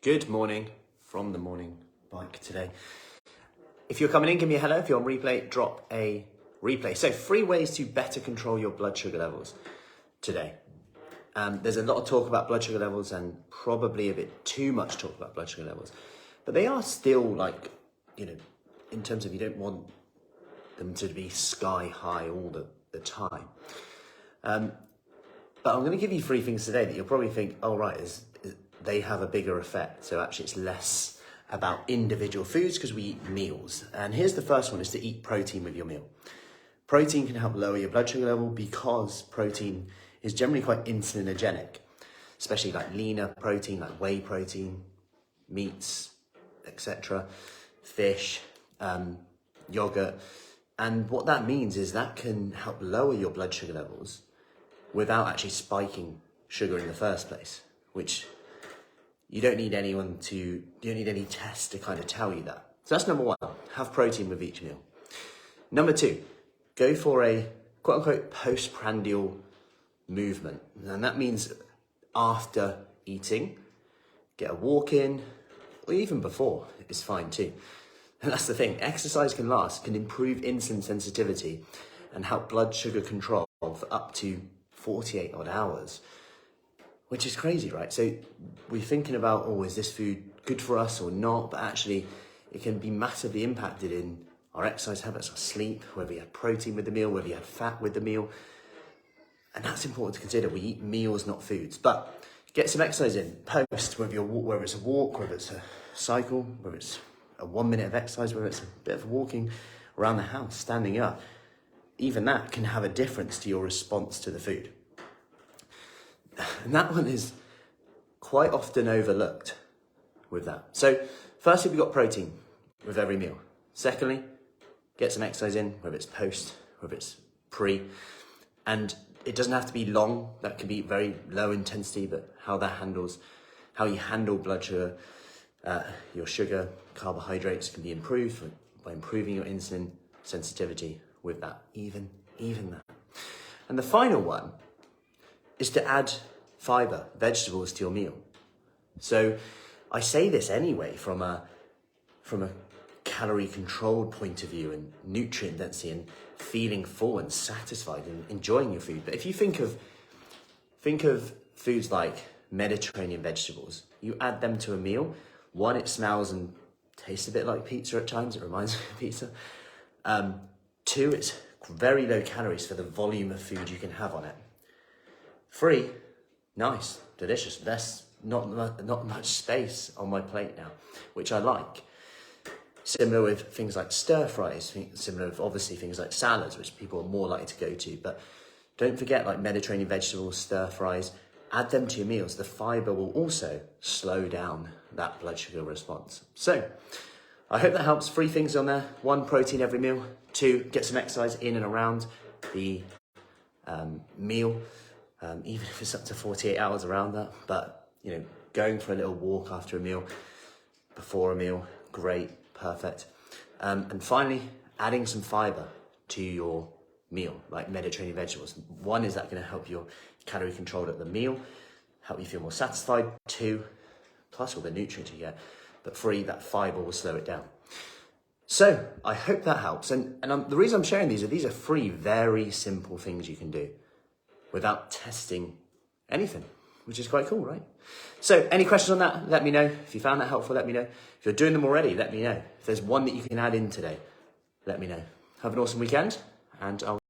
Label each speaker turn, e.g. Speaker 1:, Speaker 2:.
Speaker 1: Good morning from the morning bike today. If you're coming in, give me a hello. If you're on replay, drop a replay. So 3 ways to better control your blood sugar levels today. There's a lot of talk about blood sugar levels and probably a bit too much talk about blood sugar levels, but they are still in terms of you don't want them to be sky high all the time. But I'm going to give you 3 things today that you'll probably think, oh right, they have a bigger effect. So actually it's less about individual foods because we eat meals. And here's the first one, is to eat protein with your meal. Protein can help lower your blood sugar level because protein is generally quite insulinogenic, especially like leaner protein, like whey protein, meats, etc., fish, yogurt. And what that means is that can help lower your blood sugar levels without actually spiking sugar in the first place, which you don't need any tests to kind of tell you that. So that's number 1, have protein with each meal. Number 2, go for a quote unquote postprandial movement. And that means after eating, get a walk in, or even before is fine too. And that's the thing, exercise can improve insulin sensitivity and help blood sugar control for up to 48 odd hours, which is crazy, right? So we're thinking about, is this food good for us or not? But actually it can be massively impacted in our exercise habits, our sleep, whether you had protein with the meal, whether you had fat with the meal. And that's important to consider. We eat meals, not foods. But get some exercise in, post, whether it's a walk, whether it's a cycle, whether it's a 1 minute of exercise, whether it's a bit of walking around the house, standing up. Even that can have a difference to your response to the food. And that one is quite often overlooked with that. So firstly, we've got protein with every meal. Secondly, get some exercise in, whether it's post, whether it's pre. And it doesn't have to be long. That can be very low intensity, but how you handle blood sugar, your sugar, carbohydrates can be improved by improving your insulin sensitivity with that, even that. And the final one is to add fiber, vegetables to your meal. So I say this anyway from a calorie controlled point of view and nutrient density and feeling full and satisfied and enjoying your food. But if you think of foods like Mediterranean vegetables, you add them to a meal. 1, it smells and tastes a bit like pizza at times. It reminds me of pizza. 2, it's very low calories for the volume of food you can have on it. 3, nice, delicious. Not much space on my plate now, which I like. Similar with things like stir fries, similar with obviously things like salads, which people are more likely to go to. But don't forget, like Mediterranean vegetables, stir fries, add them to your meals. The fiber will also slow down that blood sugar response. So I hope that helps. 3 things on there. 1, protein every meal. 2, get some exercise in and around the meal, even if it's up to 48 hours around that. But, going for a little walk after a meal, before a meal, great, perfect. And finally, adding some fiber to your meal, like Mediterranean vegetables. 1, is that going to help your calorie control at the meal, help you feel more satisfied. 2, plus all the nutrients you get. But 3, that fiber will slow it down. So I hope that helps. And the reason I'm sharing these are 3 very simple things you can do without testing anything, which is quite cool, right? So any questions on that, let me know. If you found that helpful, let me know. If you're doing them already, let me know. If there's one that you can add in today, let me know. Have an awesome weekend, and I'll